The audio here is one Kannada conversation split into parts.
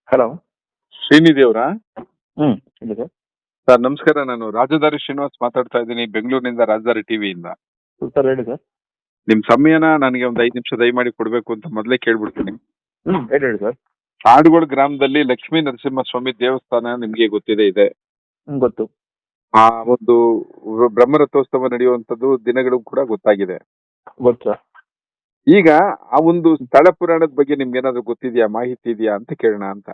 ಹಲೋ. ಶ್ರೀನಿಧಿ ಅವರಾ? ಇಲ್ಲ ಸರ್. ಸರ್ ನಮಸ್ಕಾರ, ನಾನು ರಾಜಧಾರಿ ಶ್ರೀನಿವಾಸ್ ಮಾತಾಡ್ತಾ ಇದ್ದೀನಿ ಬೆಂಗಳೂರಿನಿಂದ, ರಾಜಧಾರಿ ಟಿವಿಯಿಂದ. ಸರ್ ಹೇಳಿ ಸರ್. ನಿಮ್ ಸಮಯನ ನನಗೆ ಒಂದು 5 ನಿಮಿಷ ದಯಮಾಡಿ ಕೊಡ್ಬೇಕು ಅಂತ ಮೊದಲೇ ಕೇಳ್ಬಿಡ್ತೀನಿ. ಹೇಳಿ ಸರ್. ಆಡುಗೋಳ ಗ್ರಾಮದಲ್ಲಿ ಲಕ್ಷ್ಮೀ ನರಸಿಂಹಸ್ವಾಮಿ ದೇವಸ್ಥಾನ ನಿಮ್ಗೆ ಗೊತ್ತಿದೆ ಇದೆ. ಗೊತ್ತು. ಆ ಒಂದು ಬ್ರಹ್ಮರಥೋತ್ಸವ ನಡೆಯುವಂತದ್ದು ದಿನಗಳು ಕೂಡ ಗೊತ್ತಾಗಿದೆ. ಗೊತ್ತು ಸರ್. ಈಗ ಆ ಒಂದು ಸ್ಥಳ ಪುರಾಣದ ಬಗ್ಗೆ ನಿಮ್ಗೆ ಏನಾದ್ರು ಗೊತ್ತಿದ್ಯಾ, ಮಾಹಿತಿ ಇದೆಯಾ ಅಂತ ಕೇಳೋಣ ಅಂತ.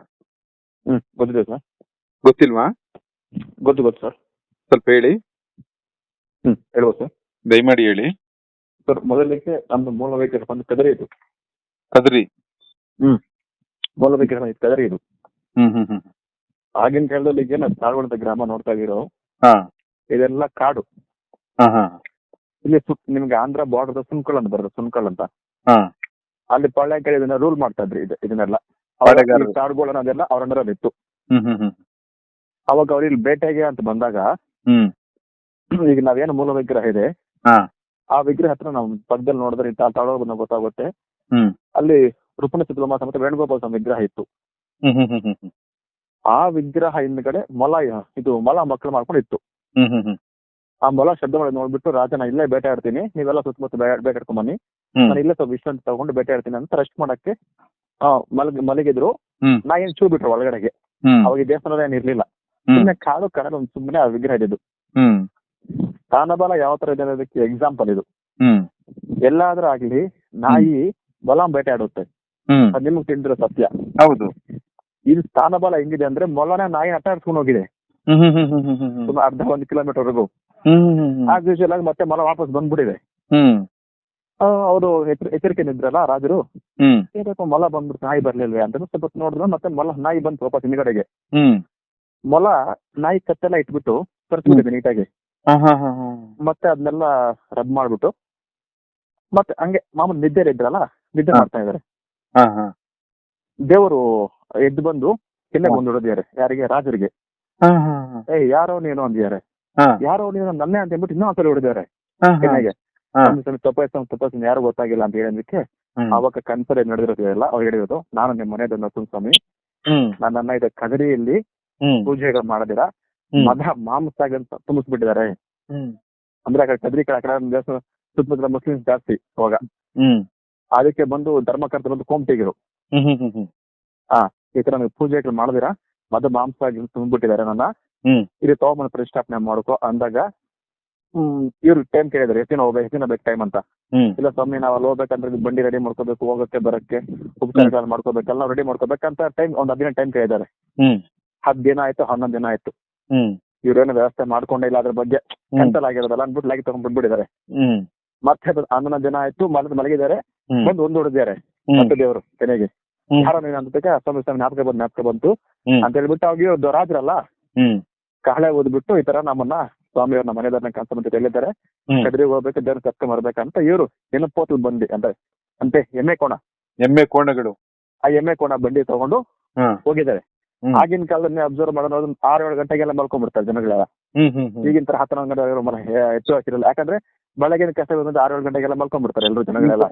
ಗೊತ್ತಿದೆ ಸರ್. ಗೊತ್ತಿಲ್ವಾ? ಗೊತ್ತು ಸರ್. ಸ್ವಲ್ಪ ಹೇಳಿ. ಹೇಳ್ಬೋದು ಸರ್. ದಯಮಾಡಿ ಹೇಳಿ. ಸರ್ ಮೊದಲಿಗೆ ನಮ್ದು ಮೂಲ ವಿಗ್ರಹ ಒಂದು ಕದರಿ ಇದು. ಕದ್ರಿ. ಮೂಲ ವಿಗ್ರಹ ಕದರಿ ಇದು. ಹ್ಮ್. ಆಗಿನ ಕಾಲದಲ್ಲಿ ಏನು ಧಾರವಾಡದ ಗ್ರಾಮ ನೋಡ್ತಾ ಇದೀರೋ, ಹಾ ಇದೆಲ್ಲ ಕಾಡು. ಹಾ ಇಲ್ಲಿ ನಿಮ್ಗೆ ಆಂಧ್ರ ಬಾರ್ಡರ್ ಸುನ್ಕಲ್ ಅಂತ ಬರುತ್ತೆ, ಸುನ್ಕಲ್ ಅಂತ. ಹಾ ಅಲ್ಲಿ ಪಾಳ್ಯಗಾರ ಇದನ್ನ ರೂಲ್ ಮಾಡ್ತಾ ಇದ್ರಿ ಇದನ್ನೆಲ್ಲ. ಪಾಳ್ಯಗಾರರು. ಕಾಡುಗಳು ಅನ್ನೋದೆಲ್ಲ ಅವ್ರ ಅಂಡರಲ್ಲಿ ಇತ್ತು. ಹ್ಮ್. ಅವಾಗ ಅವ್ರು ಇಲ್ಲಿ ಬೇಟೆಗೆ ಅಂತ ಬಂದಾಗ, ಈಗ ನಾವೇನು ಮೂಲ ವಿಗ್ರಹ ಇದೆ ಹಾ ಆ ವಿಗ್ರಹ ಹತ್ರ ನಾವು ಪಕ್ಕದಲ್ಲಿ ನೋಡಿದ್ರೆ ತಾಳೋದನ್ನ ಗೊತ್ತಾಗುತ್ತೆ. ಹ್ಮ್ ಅಲ್ಲಿ ರುಪಣ ಸಿದ್ಧಲಾಮಾಸ ಮತ್ತೆ ವೇಣುಗೋಪಾಲ ಸ್ವಾಮಿ ವಿಗ್ರಹ ಇತ್ತು. ಹ್ಮ್ ಆ ವಿಗ್ರಹ ಹಿಂದ್ಗಡೆ ಮೊಲ ಮಕ್ಕಳು ಮಾಡ್ಕೊಂಡು ಇತ್ತು. ಆ ಮೊಲ ಶಬ್ದ ಮಾಡಿ ನೋಡ್ಬಿಟ್ಟು ರಾಜನ ಇಲ್ಲೇ ಬೇಟೆ ಆಡ್ತೀನಿ, ನೀವೆಲ್ಲ ಸುತ್ತಮುತ್ತ ಬೇಟೆ ಆಡ್ಕೊಂಡ್ ಬನ್ನಿ, ನಾನು ಇಲ್ಲೇ ಸ್ವಲ್ಪ ವಿಶ್ರಾಂತಿ ತಗೊಂಡು ಬೇಟೆ ಆಡ್ತೀನಿ ಅಂತ ರೆಸ್ಟ್ ಮಾಡಕ್ಕೆ ಮಲಗಿದ್ರು. ನಾ ಏನ್ ಚೂ ಬಿಟ್ರು ಒಳಗಡೆಗೆ. ಅವಾಗ ಈ ದೇವಸ್ಥಾನ ಏನ್ ಇರ್ಲಿಲ್ಲ, ಸುಮ್ಮನೆ ಕಾಡು ಕಡಲು ಒಂದು ಸುಮ್ಮನೆ ಆ ವಿಗ್ರಹ ಇದ್ದು. ಸ್ಥಾನಬಲ ಯಾವ ತರ ಇದೆ ಅನ್ನೋದಕ್ಕೆ ಎಕ್ಸಾಂಪಲ್ ಇದು. ಎಲ್ಲಾದ್ರೂ ಆಗ್ಲಿ ನಾಯಿ ಮೊಲ ಬೇಟೆ ಆಡುತ್ತೆ, ಅದ್ ನಿಮ್ಗೆ ತಿಳಿದಿರೋ ಸತ್ಯ. ಹೌದು. ಇದು ಸ್ಥಾನಬಲ ಹೆಂಗಿದೆ ಅಂದ್ರೆ ಮೊಲನ ನಾಯಿ ಅಟ್ಟಾಡ್ಸ್ಕೊಂಡು ಹೋಗಿದೆ ಅರ್ಧ 1 ಕಿಲೋಮೀಟರ್ ವರೆಗೂ. ಆಸ್ ಯೂಶುವಲ್ ಆಗಿ ಮತ್ತೆ ಮೊಲ ವಾಪಸ್ ಬಂದ್ಬಿಟ್ಟಿದೆ. ಅವರು ಎಚ್ಚರಿಕೆ ನಿದ್ರಲ್ಲ ರಾಜರು, ಏನಪ್ಪ ಮೊಲ ಬಂದ್ಬಿಟ್ಟು ನಾಯಿ ಬರ್ಲಿಲ್ವೇ ಅಂತ ಸ್ವಲ್ಪ ನೋಡಿದ್ರು. ಮತ್ತೆ ನಾಯಿ ಬಂತು ವಾಪಸ್ ಹಿಂದ್ಗಡೆಗೆ. ಮೊಲ ನಾಯಿ ಕತ್ತೆಲ್ಲ ಇಟ್ಬಿಟ್ಟು ತರಿಸ್ಬಿಟ್ಟಿದೆ ನೀಟಾಗಿ. ಮತ್ತೆ ಅದನ್ನೆಲ್ಲ ರಬ್ ಮಾಡ್ಬಿಟ್ಟು ಮತ್ತೆ ಹಂಗೆ ಮಾಮೂಲಿ ನಿದ್ದೆ ಮಾಡ್ತಾ ಇದಾರೆ. ದೇವರು ಎದ್ದು ಬಂದು ಕೆನ್ನೆ ಬಂದು ಹೊಡೆದಿದ್ದಾರೆ. ಯಾರಿಗೆ? ರಾಜರಿಗೆ. ಯಾರೋ ನೀನು ಅಂದಿದ್ದಾರೆ. ಯಾರೋ ನೀನು ನನ್ನೇ ಅಂತ ಹೇಳ್ಬಿಟ್ಟು ಇನ್ನೂ ಒಂದ್ಸಲ ಹೊಡೆದಿದ್ದಾರೆ ಕೆನ್ನೆಗೆ. ತಪ್ಪಾಯ್ತು ಯಾರು ಗೊತ್ತಾಗಿಲ್ಲ ಅಂತ ಹೇಳಿದಕ್ಕೆ ಅವಾಗ ಕನ್ಸರ್ ನಡೆದಿರೋದಿಲ್ಲ. ಅವ್ರು ಹೇಳಿರೋದು, ನಾನು ನಿಮ್ಮ ಮನೆಯದ ನರಸಿಂಹಸ್ವಾಮಿ, ನನ್ನನ್ನ ಇದೆ ಕದರಿಯಲ್ಲಿ ಪೂಜೆಗಳು ಮಾಡದಿರ ಮಾಂಸ ತುಂಬಿಸ್ಬಿಟ್ಟಿದ್ದಾರೆ. ಅಂದ್ರೆ ಆ ಕಡೆ ಕದ್ರಿ ಕಡೆ ದೇವಸ್ಥಾನ ಸುತ್ತಮುತ್ತಲ ಮುಸ್ಲಿಮ್ಸ್ ಜಾಸ್ತಿ ಅವಾಗ. ಅದಕ್ಕೆ ಬಂದು ಧರ್ಮಕರ್ತ ಬಂದು ಕೋಮಟಿಗರು ಈ ತರ ನೀವು ಪೂಜೆಗಳು ಮಾಡಿದಿರಾ ಮಾಂಸ ತುಂಬಿಬಿಟ್ಟಿದ್ದಾರೆ, ನನ್ನ ಇಲ್ಲಿ ತಗೊಂಬಂದು ಪ್ರತಿಷ್ಠಾಪನೆ ಮಾಡ್ಕೊ ಅಂದಾಗ ಇವ್ರು ಟೈಮ್ ಕೇಳಿದ್ರು, ಎಷ್ಟು ಬೇಕು ಟೈಮ್ ಅಂತ. ಇಲ್ಲ ಸ್ವಾಮಿ ನಾವು ಅಲ್ಲಿ ಹೋಗ್ಬೇಕಂದ್ರೆ ಬಂಡಿ ರೆಡಿ ಮಾಡ್ಕೋಬೇಕು, ಹೋಗಕ್ಕೆ ಬರಕ್ಕೆ ಉಪಚಾರಗಳು ಮಾಡ್ಕೋಬೇಕಲ್ಲ, ರೆಡಿ ಮಾಡ್ಕೋಬೇಕಂತ ಟೈಮ್ ಒಂದು 10 ದಿನ ಟೈಮ್ ಕೇಳಿದ್ದಾರೆ. 10 ದಿನ ಆಯ್ತು, 11 ದಿನ ಆಯ್ತು. ಇವ್ರೇನು ವ್ಯವಸ್ಥೆ ಮಾಡ್ಕೊಂಡೇ ಇಲ್ಲ, ಅದ್ರ ಬಗ್ಗೆ ಕ್ಯಾನ್ಸಲ್ ಆಗಿರೋದಲ್ಲ ಅನ್ಬಿಟ್ಟು ಲಾಗಿ ತಗೊಂಡ್ ಬಿಟ್ಬಿಟ್ಟಿದ್ದಾರೆ. ಮತ್ತೆ 11 ದಿನ ಆಯ್ತು, ಮಲಗಿದ್ದಾರೆ. ಬಂದು ಒಂದು ಹೊಡೆದಿದ್ದಾರೆ ಮತ್ತೆ ದೇವರು ಕೆನೆಗೆ. ಯಾರೋ ನೀನು ಅಂತಕ್ಕೆ ಸ್ವಾಮಿ ಜ್ಞಾಪಕ ಬಂತು ಅಂತ ಹೇಳ್ಬಿಟ್ಟು ಅವಾಗ ರಾಜ್ರಲ್ಲ ಕಾಳೆ ಓದ್ಬಿಟ್ಟು ಈ ತರ ನಮ್ಮನ್ನ ಸ್ವಾಮಿಯವ್ರ ನಮ್ಮ ಮನೆಯವ್ರನ್ನ ಕನ್ಸ ಹೇಳಿದ್ದಾರೆ, ಕದ್ರಿಗೆ ಹೋಗ್ಬೇಕು, ದೇವ್ರ ಕರ್ಕೊಂಡ್ ಬರ್ಬೇಕಂತ ಇವರು ನೆನಪೋತು ಬಂದಿ ಅಂತೆ ಎಮ್ಮೆ ಕೋಣಗಳು ಆ ಎಮ್ಮೆ ಕೋಣ ಬಂಡಿ ತಗೊಂಡು ಹೋಗಿದ್ದಾರೆ. ಆಗಿನ ಕಾಲದಲ್ಲಿ ಅಬ್ಸರ್ವ್ ಮಾಡೋದು 6-7 ಗಂಟೆಗೆಲ್ಲ ಮಲ್ಕೊಂಡ್ಬಿಡ್ತಾರೆ ಜನಗಳೆಲ್ಲ. ಈಗಿನ ತರ 10-11 ಗಂಟೆ ಹೆಚ್ಚು ಹಾಕಿರಲ್ಲ, ಯಾಕಂದ್ರೆ ಬೆಳಗಿನ ಕಷ್ಟ 6-7 ಗಂಟೆಗೆಲ್ಲ ಮಲ್ಕೊಂಡ್ಬಿಡ್ತಾರೆ ಎಲ್ಲರೂ ಜನಗಳೆಲ್ಲ.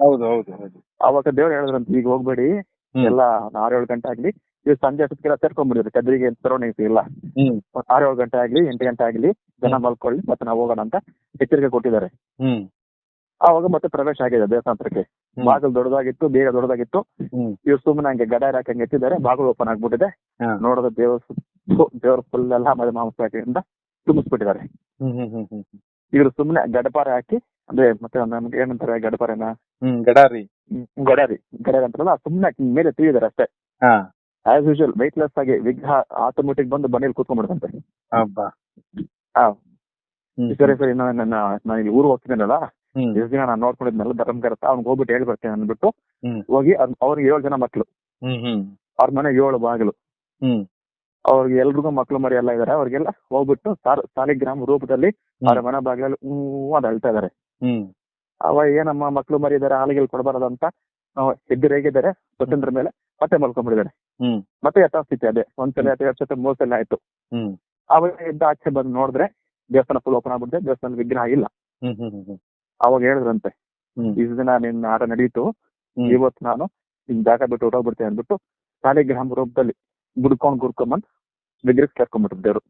ಅವಾಗ ದೇವ್ರು ಹೇಳಿದ್ರಂತ, ಈಗ ಹೋಗ್ಬೇಡಿ, ಎಲ್ಲ 6-7 ಗಂಟೆ ಆಗ್ಲಿ, ಇವ್ ಸಂಜೆ ಅಷ್ಟೊತ್ತಿಗೆಲ್ಲ ಸೇರ್ಕೊಂಡ್ಬಿಡಿದ್ರು ಕದ್ರಿಗೆ ಸರೌಂಡಿಂಗ್ಸ್ ಇಲ್ಲ. 6-7 ಗಂಟೆ ಆಗ್ಲಿ 8 ಗಂಟೆ ಆಗ್ಲಿ ಜನ ಮಲ್ಕೊಳ್ಳಿ, ಮತ್ತೆ ನಾವು ಹೋಗೋಣ ಅಂತ ಎಚ್ಚರಿಕೆ ಕೊಟ್ಟಿದ್ದಾರೆ. ಅವಾಗ ಮತ್ತೆ ಪ್ರವೇಶ ಆಗಿದೆ ದೇವಸ್ಥಾನಕ್ಕೆ. ಬಾಗಿಲು ದೊಡ್ಡದಾಗಿತ್ತು, ಬೇಗ ದೊಡ್ಡದಾಗಿತ್ತು. ಇವ್ರು ಸುಮ್ಮನೆ ಹಂಗೆ ಗಡಾರ ಹಾಕಂಗೆ ಎತ್ತಿದ್ದಾರೆ, ಬಾಗಿಲು ಓಪನ್ ಆಗ್ಬಿಟ್ಟಿದೆ. ನೋಡೋದು ದೇವ್ರ ಫುಲ್ ಎಲ್ಲ ಮಾಂಸದಿಂದ ತುಂಬಿಸ್ಬಿಟ್ಟಿದ್ದಾರೆ. ಇವ್ರು ಸುಮ್ಮನೆ ಗಡಪಾರೆ ಹಾಕಿ, ಅಂದ್ರೆ ಮತ್ತೆ ನಮ್ಗೆ ಏನಂತಾರೆ ಗಡಪಾರೆನ, ಗಡಾರಿ ಅಂತಾರಲ್ಲ, ಸುಮ್ಮನೆ ಮೇಲೆ ತಿಳಿದಾರೆ ಅಷ್ಟೇ. ಆಸ್ ಯೂಶುವಲ್ ವೆಯ್ಟ್ಲೆಸ್ ಆಗಿ ವಿಗ್ರಹ ಆಟೋಮೆಟಿಕ್ ಬಂದು ಮನೇಲಿ ಕೂತ್ಕೊಂಡ್ಬಿಡುತ್ತಂತೆ. ಸರಿ ನಾನು ಇಲ್ಲಿ ಊರು ಹೋಗ್ತಿದ್ದೇನಲ್ಲ, ಎಷ್ಟು ದಿನ ನಾನು ನೋಡ್ಕೊಂಡಿದ್ನಲ್ಲ ಧರ್ಮಕರ್ತ, ಅವ್ನಿಗೆ ಹೋಗ್ಬಿಟ್ಟು ಹೇಳ್ಬರ್ತೇನೆ ಅಂದ್ಬಿಟ್ಟು ಹೋಗಿ ಅವ್ರಿಗೆ 7 ಜನ ಮಕ್ಳು, ಅವ್ರ ಮನೆ 7 ಬಾಗಿಲು, ಅವ್ರಿಗೆ ಎಲ್ರಿಗೂ ಮಕ್ಳು ಮರಿ ಎಲ್ಲ ಇದಾರೆ. ಅವ್ರಿಗೆಲ್ಲ ಹೋಗ್ಬಿಟ್ಟು ಸಾಲಿಗ್ರಾಮ ರೂಪದಲ್ಲಿ ಅವ್ರ ಮನೆ ಬಾಗಿಲಲ್ಲಿ ಅಂತ ಹೇಳ್ತಾ ಇದಾರೆ. ಅವ ಏನಮ್ಮ ಮಕ್ಳು ಮರಿ ಇದಾರೆ, ಹಾಲಿಗೆ ಕೊಡಬಾರದಂತ ಎದ್ದಿರೇಗಿದ್ದಾರೆ ಸ್ವತಂತ್ರ ಮೇಲೆ ಮತ್ತೆ ಮಲ್ಕೊಂಡ್ಬಿಟ್ಟಿದ್ದಾರೆ. ಮತ್ತೆ ಯಥಾಸ್ಥಿತಿ ಅದೇ, 1 ಸಲ 2 ಸಲ 3 ಸಲ ಆಯ್ತು. ಅವಾಗ ಎದ್ದು ಆಚೆ ಬಂದು ನೋಡಿದ್ರೆ ದೇವಸ್ಥಾನ ಫುಲ್ ಓಪನ್ ಆಗ್ಬಿಟ್ಟಿದೆ, ದೇವಸ್ಥಾನ ವಿಗ್ರಹ ಇಲ್ಲ. ಅವಾಗ ಹೇಳಿದ್ರಂತೆ, ಇಷ್ಟು ದಿನ ನಿನ್ನ ಆಟ ನಡೀತು, ಇವತ್ತು ನಾನು ನಿನ್ ಜಾಗ ಬಿಟ್ಟು ಹೊರಟೋಗ್ಬಿಡ್ತೇನೆ ಅಂದ್ಬಿಟ್ಟು ಸಾಲಿಗ್ರಾಮ ರೂಪದಲ್ಲಿ ಗುರ್ಕೊಂಬಂದ್ ವಿಗ್ರಹಕ್ಕೆ ಸೇರ್ಕೊಂಡ್ಬಿಟ್ರು ದೇವ್ರು.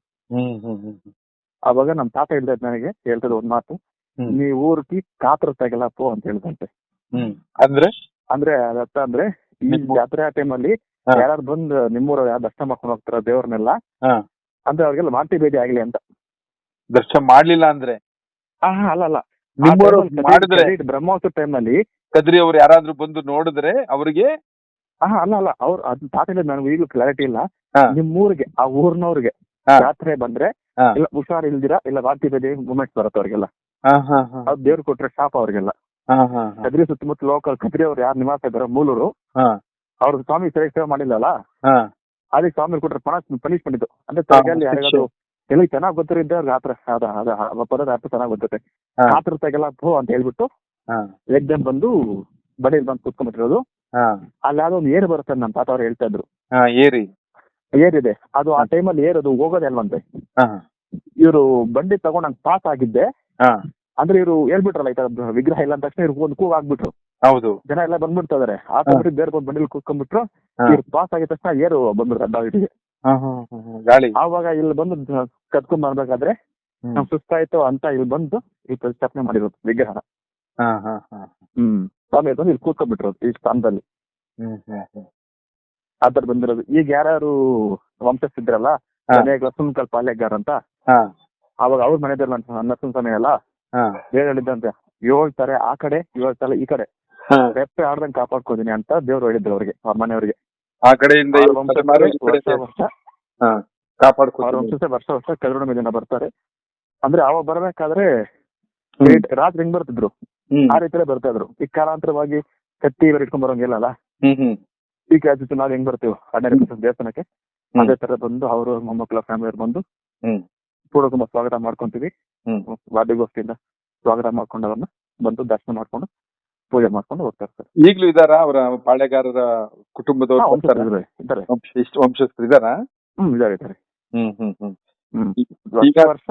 ಅವಾಗ ನಮ್ ತಾತ ನನಗೆ ಹೇಳ್ತದ ಒಂದ್ ಮಾತು, ನೀ ಊರ್ಕಿ ಕಾತರ ತೆಗಲ ಪೋ ಅಂತ ಹೇಳ್ದಂತೆ. ಅಂದ್ರೆ ಅಂದ್ರೆ ಅದತ್ತ ಅಂದ್ರೆ ಈ ಜಾತ್ರೆ ಟೈಮಲ್ಲಿ ಯಾರು ಬಂದ್ ನಿಮ್ಮೂರ ಯಾರು ದರ್ಶನ ಮಾಡ್ಕೊಂಡು ಹೋಗ್ತಾರ ದೇವ್ರನ್ನೆಲ್ಲ, ಅಂದ್ರೆ ಅವ್ರಿಗೆಲ್ಲ ಮಾತಿ ಭೇದಿ ಆಗ್ಲಿ ಅಂತ. ದರ್ಶನ ಮಾಡ್ಲಿಲ್ಲ ಅಂದ್ರೆ ಅಲ್ಲ ಮಾಡಿದ್ರೆ ಬ್ರಹ್ಮೋತ್ಸವ ಟೈಮಲ್ಲಿ ಕದ್ರಿ ಅವ್ರು ಯಾರಾದ್ರೂ ಬಂದು ನೋಡಿದ್ರೆ ಅವ್ರಿಗೆ ಅಲ್ಲ ಅವ್ರು ಅದ್ ತಾತ ನನಗೆ ಈಗಲೂ ಕ್ಲಾರಿಟಿ ಇಲ್ಲ. ನಿಮ್ಮೂರಿಗೆ ಆ ಊರ್ನವ್ರಿಗೆ ಜಾತ್ರೆ ಬಂದ್ರೆ ಇಲ್ಲ ಹುಷಾರ್ ಇಲ್ದಿರಾ ಇಲ್ಲ ವಾಂತಿ ಭೇದಿ ಮೂಮೆಂಟ್ಸ್ ಬರುತ್ತೆ ಅವ್ರಿಗೆಲ್ಲ. ಅವ್ರು ದೇವ್ರು ಕೊಟ್ರೆ ಶಾಪ ಅವ್ರಿಗೆಲ್ಲ. ಕದ್ರಿ ಸುತ್ತಮುತ್ತ ಲೋಕಲ್ ಕದ್ರಿ ಅವ್ರು ಯಾರು ನಿವಾಸ ಇದಾರೆ ಮೂಲೂರು, ಅವ್ರ ಸ್ವಾಮಿ ಸೇವೆ ಮಾಡಿಲ್ಲಲ್ಲ, ಅದಕ್ಕೆ ಸ್ವಾಮಿ ಕೊಟ್ರೆ ಪನಿಷ್ಮೆಂಟ್ ಇದು. ಅಂದ್ರೆ ತಲೆಯಲ್ಲಿ ಯಾರಿಗಾದ್ರು ಎಲ್ಲಿ ಚೆನ್ನಾಗ್ ಗೊತ್ತಿರಿದ್ದವ್ರಿಗೆ ಆತರ ಪದದ ಅರ್ಥ ಚೆನ್ನಾಗ್ ಗೊತ್ತಿರುತ್ತೆ. ಆತರ ತೆಗೆಲ್ಲ ಪೋ ಅಂತ ಹೇಳ್ಬಿಟ್ಟು ಎಕ್ದಮ್ ಬಂದು ಬಡೇಲಿ ಬಂದು ಕುತ್ಕೊಂಡ್ಬಿಟ್ಟಿರೋದು. ಅಲ್ಲಿ ಯಾವ್ದೋ ಒಂದು ಏರು ಬರುತ್ತೆ ನಮ್ಮ ತಾತ ಅವ್ರು ಹೇಳ್ತಾ ಇದ್ರು. ಏರಿದೆ ಅದು ಆ ಟೈಮಲ್ಲಿ ಏರದು ಹೋಗೋದೇ ಅಲ್ವಂತೆ. ಇವ್ರು ಬಂಡಿ ತಗೊಂಡ್ ನಂಗೆ ಪಾಸ್ ಆಗಿದ್ದೆ ಅಂದ್ರೆ ಇವ್ರು ಹೇಳ್ಬಿಟ್ರಲ್ಲ ಈ ತರ ವಿಗ್ರಹ ಇಲ್ಲ ಅಂದ ತಕ್ಷಣ ಇವ್ರು ಒಂದು ಕೂಗ್ ಆಗ್ಬಿಟ್ರು. ಹೌದು, ಜನ ಎಲ್ಲ ಬಂದ್ಬಿಡ್ತಾರೆ. ಬೇರೆ ಬಂದು ಬಂಡಿಲಿ ಕೂತ್ಕೊಂಡ್ಬಿಟ್ರು. ಇವ್ರು ಪಾಸ್ ಆಗಿದ ತಕ್ಷಣ ಏರು ಬಂದ್ಬಿಟ್ರು ಅಡ್ಡಾಗಿಟ್ಟಿಗೆ. ಆವಾಗ ಇಲ್ಲಿ ಬಂದು ಕತ್ಕೊಂಡ್ ಬರ್ಬೇಕಾದ್ರೆ ನಮ್ ಸುಸ್ತಾಯ್ತು ಅಂತ ಇಲ್ಲಿ ಬಂದು ಈ ಪ್ರತಿಷ್ಠಾಪನೆ ಮಾಡಿರೋದು ವಿಗ್ರಹ. ಸ್ವಾಮಿ ಬಂದು ಇಲ್ಲಿ ಕೂತ್ಕೊಂಡ್ಬಿಟ್ರು ಈ ಸ್ಥಾನದಲ್ಲಿ. ಆತರ ಬಂದಿರೋದು. ಈಗ ಯಾರು ವಂಶಸ್ಥಿದ್ರಲ್ಲ ಸುಮ್ಕಲ್ ಪಾಲ್ಯಗಾರ ಅಂತ, ಅವಾಗ ಅವ್ರ ಮನೆಯಲ್ಲ ನರಸಿಂಹ ಸ್ವಾಮಿ ಎಲ್ಲ ದೇವ್ರು ಹೇಳಿದ್ದಂತೆ 7 ತಾರೆ ಆ ಕಡೆ 7 ತಾರೆ ಈ ಕಡೆ ರೆಪ್ಪೆ ಆಡ್ದಂಗೆ ಕಾಪಾಡ್ಕೋದೀನಿ ಅಂತ ದೇವ್ರು ಹೇಳಿದ್ರು ಅವ್ರಿಗೆ, ಅವ್ರ ಮನೆಯವ್ರಿಗೆ. ಆ ಕಡೆಯಿಂದ ವರ್ಷ ಕರುಣ ಜನ ಬರ್ತಾರೆ. ಅಂದ್ರೆ ಅವಾಗ ಬರ್ಬೇಕಾದ್ರೆ ರಾತ್ರಿ ಹೆಂಗ್ ಬರ್ತಿದ್ರು ಆ ರೀತಿಯಲ್ಲೇ ಬರ್ತಾ ಇದ್ರು. ಈಗ ಕಾಲಾಂತರವಾಗಿ ಕತ್ತಿ ಇಟ್ಕೊಂಡ್ ಬರೋಂಗಿಲ್ಲಲ್ಲ. ಈಗ ನಾವ್ ಹೆಂಗ್ ಬರ್ತೀವಿ 12 ದೇವಸ್ಥಾನಕ್ಕೆ, ಅದೇ ತರ ಬಂದು ಅವರು ಮೊಮ್ಮಕ್ಕಳ ಫ್ಯಾಮಿಲಿ ಬಂದು ಪೂರ್ವಕುಂಭ ಸ್ವಾಗತ ಮಾಡ್ಕೊಂತೀವಿ. ವಾದ್ಯಗೋಷ್ಠಿಯಿಂದ ಸ್ವಾಗತ ಮಾಡ್ಕೊಂಡು ಅವ್ರನ್ನ ಬಂದು ದರ್ಶನ ಮಾಡ್ಕೊಂಡು ಪೂಜೆ ಮಾಡ್ಕೊಂಡು ಹೋಗ್ತಾ ಇರ್ತಾರೆ. ಈಗಲೂ ಇದಾರ ಅವರ ಪಾಳೆಗಾರರ ಕುಟುಂಬದವರು ಇದ್ದಾರೆ, ವಂಶಸ್ಥರು ಇದಾರ. ಇದ್ದಾರೆ. ವರ್ಷ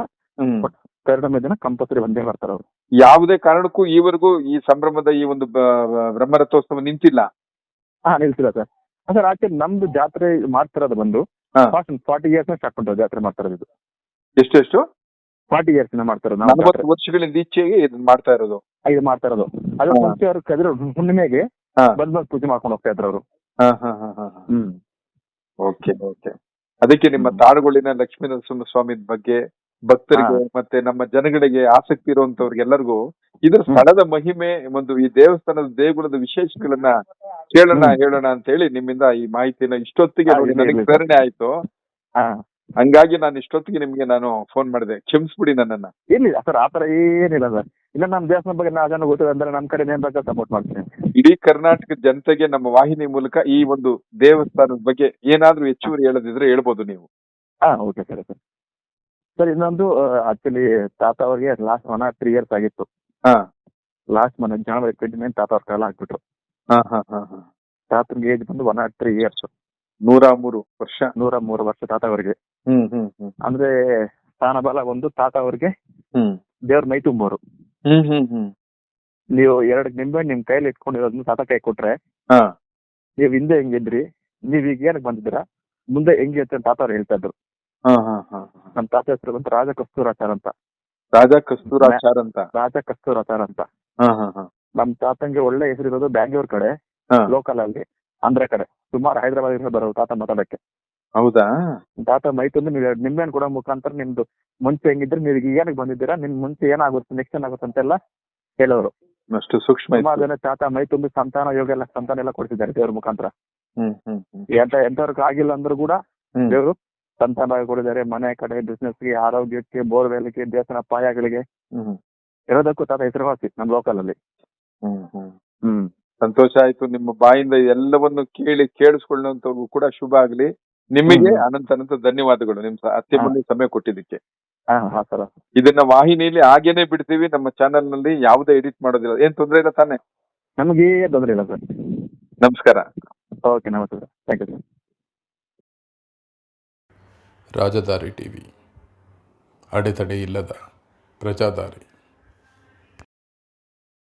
ಕರ್ಣಮೆ ದಿನ ಕಂಪಲ್ಸರಿ ಒಂದೇ ಬರ್ತಾರೆ ಅವರು. ಯಾವುದೇ ಕಾರಣಕ್ಕೂ ಈವರೆಗೂ ಈ ಸಂಭ್ರಮದ ಈ ಒಂದು ಬ್ರಹ್ಮರಥೋತ್ಸವ ನಿಂತಿಲ್ಲ. ನಿಲ್ಸಿಲ್ಲ ಸರ್. ಸರ್ ಆಕ್ಚುಲಿ ನಮ್ದು ಜಾತ್ರೆ ಮಾಡ್ತಿರೋದು ಬಂದು 40 years ಸ್ಟಾರ್ಟ್ ಮಾಡ್ತಾರೆ ಜಾತ್ರೆ ಮಾಡ್ತಿರೋದು. ಎಷ್ಟು 40 years ಮಾಡ್ತಾರೆ. 40 ವರ್ಷಗಳಿಂದ ಈಚೆಗೆ ಇದನ್ನ ಮಾಡ್ತಾ ಇರೋದು. ಇದು ಮಾಡ್ತಾ ಇರೋದು. ಅದ್ರ ಮುಂಚೆ ಅವ್ರು ಕದಿರ ಹುಣ್ಣಿಮೆಗೆ ಬಂದ್ ಪೂಜೆ ಮಾಡ್ಕೊಂಡು ಹೋಗ್ತಾ ಇದ್ರು ಅವರು. ಓಕೆ. ಅದಕ್ಕೆ ನಿಮ್ಮ ತಾಡುಗೊಳಿನ ಲಕ್ಷ್ಮೀ ನರಸಿಂಹ ಸ್ವಾಮಿ ಬಗ್ಗೆ ಭಕ್ತರಿಗೆ ಮತ್ತೆ ನಮ್ಮ ಜನಗಳಿಗೆ ಆಸಕ್ತಿ ಇರುವಂತವ್ರಿಗೆಲ್ಲರಿಗೂ ಇದರ ಸ್ಥಳದ ಮಹಿಮೆ ಒಂದು ಈ ದೇವಸ್ಥಾನದ ದೇಗುಲದ ವಿಶೇಷಗಳನ್ನ ಹೇಳೋಣ ಅಂತ ಹೇಳಿ ನಿಮ್ಮಿಂದ ಈ ಮಾಹಿತಿನ ಇಷ್ಟೊತ್ತಿಗೆ ನೋಡಿ ನನಗೆ ಪ್ರೇರಣೆ ಆಯ್ತು. ಹಂಗಾಗಿ ನಾನು ಇಷ್ಟೊತ್ತಿಗೆ ನಿಮ್ಗೆ ನಾನು ಫೋನ್ ಮಾಡಿದೆ, ಕ್ಷಮಿಸ್ಬಿಡಿ ನನ್ನನ್ನ. ಏನಿಲ್ಲ ಸರ್, ಆತರ ಏನಿಲ್ಲ ಸರ್. ಇಲ್ಲ ನಮ್ಮ ದೇವಸ್ಥಾನ ಬಗ್ಗೆ ಜನ ಗೊತ್ತಿದೆ ಅಂದ್ರೆ ನಮ್ಮ ಕಡೆ ಏನ್ ಬೇಕಾದ್ರೆ ಸಪೋರ್ಟ್ ಮಾಡ್ತೀನಿ. ಇಡೀ ಕರ್ನಾಟಕ ಜನತೆಗೆ ನಮ್ಮ ವಾಹಿನಿ ಮೂಲಕ ಈ ಒಂದು ದೇವಸ್ಥಾನದ ಬಗ್ಗೆ ಏನಾದ್ರೂ ಹೆಚ್ಚುವರಿ ಹೇಳೋದಿದ್ರೆ ಹೇಳ್ಬೋದು ನೀವು. Okay sir. ಸರ್ ಇನ್ನೊಂದು ಆಕ್ಚುಲಿ ತಾತ ಅವ್ರಿಗೆ ಲಾಸ್ಟ್ 103 years ಆಗಿತ್ತು. ಲಾಸ್ಟ್ ಮೊನ್ನೆ January 29 ತಾತ ಅವ್ರ ಕಾಲ ಹಾಕ್ಬಿಟ್ರು. ತಾತನಿಗೆ ಏಜ್ ಬಂದು 103 years. 103 ವರ್ಷ ತಾತ ಅವರಿಗೆ. ಅಂದ್ರೆ ಸ್ಥಾನ ಬಲ ಒಂದು ತಾತ ಅವ್ರಿಗೆ ದೇವ್ರ ಮೈ ತುಂಬೋರು. ನೀವು 2 ನಿಂಬೆ ನಿಮ್ ಕೈಲಿ ಇಟ್ಕೊಂಡಿರೋದನ್ನ ತಾತ ಕೈ ಕೊಟ್ರೆ ನೀವ್ ಹಿಂದೆ ಹೆಂಗಿದ್ರಿ, ನೀವ್ ಈಗ ಏನಕ್ಕೆ ಬಂದಿದ್ದೀರಾ, ಮುಂದೆ ಹೆಂಗೆ ಅಂತ ತಾತ ಅವ್ರು ಹೇಳ್ತಾ ಇದ್ರು. ನಮ್ ತಾತ ಹೆಸರು ಬಂತು ರಾಜ ಕಸ್ತೂರಾಚಾರ ಅಂತ. ನಮ್ ತಾತಂಗೆ ಒಳ್ಳೆ ಹೆಸರಿರೋದು ಬ್ಯಾಂಗ್ಳೂರ್ ಕಡೆ, ಲೋಕಲ್ ಅಲ್ಲಿ ಆಂಧ್ರ ಕಡೆ, ಸುಮಾರು ಹೈದರಾಬಾದ್ ಬರೋದು ತಾತ ಮಾತಾಡಕ್ಕೆ. ಹೌದಾ? ತಾತ ಮೈ ತಂದು ನೀವು 2 ನಿಂಬೆಹಣ್ಣು ಕೊಡೋ ಮುಖಾಂತರ ನಿಮ್ದು ಮುಂಚೆ ಹೆಂಗಿದ್ರೆ ನೀವು ಏನಕ್ಕೆ ಬಂದಿದ್ದೀರಾ, ನಿಮ್ ಮುಂಚೆ ಏನಾಗುತ್ತೆ ನೆಕ್ಸ್ಟ್ ಏನಾಗುತ್ತೆ ಅಂತೆಲ್ಲ ಹೇಳೋರು. ಅಷ್ಟು ಸೂಕ್ಷ್ಮ. ಸುಮಾರು ಜನ ತಾತ ಮೈ ತುಂಬಿ ಸಂತಾನ ಎಲ್ಲ ಕೊಡ್ತಿದ್ದಾರೆ ದೇವ್ರ ಮುಖಾಂತರ. ಎಂತವ್ರಿಗೆ ಆಗಿಲ್ಲ ಅಂದ್ರೂ ಕೂಡ ದೇವರು ಸಂತಾನ ಕೊಡಿದ್ದಾರೆ. ಮನೆ ಕಡೆ, ಬಿಸ್ನೆಸ್ಗೆ, ಆರೋಗ್ಯಕ್ಕೆ, ಬೋರ್ವೆಲ್ಗೆ, ದೇವಸ್ಥಾನ ಪಾಯಗಳಿಗೆ ಇರೋದಕ್ಕೂ ತಾತ ಹೆಸರುವಾಸಿ ನಮ್ ಲೋಕಲ್ ಅಲ್ಲಿ. ಸಂತೋಷ ಆಯ್ತು. ನಿಮ್ಮ ಬಾಯಿಂದ ಎಲ್ಲವನ್ನು ಕೇಳಿಸ್ಕೊಳ್ಳುವಂತವ್ರಿಗೂ ಕೂಡ ಶುಭ ಆಗ್ಲಿ. ನಿಮಗೆ ಅನಂತ ಧನ್ಯವಾದಗಳು ನಿಮ್ ಅತ್ಯಮೂಲ್ಯ ಸಮಯ ಕೊಟ್ಟಿದ್ದಕ್ಕೆ. ಇದನ್ನ ವಾಹಿನಿಯಲ್ಲಿ ಹಾಗೇನೆ ಬಿಡ್ತೀವಿ. ನಮ್ಮ ಚಾನೆಲ್ ನಲ್ಲಿ ಯಾವುದೇ ಎಡಿಟ್ ಮಾಡೋದಿಲ್ಲ. ಏನ್ ತೊಂದ್ರೆ ಇಲ್ಲ ತಾನೆ? ನಮಗೆ ತೊಂದ್ರೆ ಇಲ್ಲ ಸರ್. ನಮಸ್ಕಾರ. ಓಕೆ, ನಮಸ್ಕಾರ. Thank you sir. Rajadhari TV, ಅಡೆತಡೆ ಇಲ್ಲದ ಪ್ರಜಾದಾರಿ.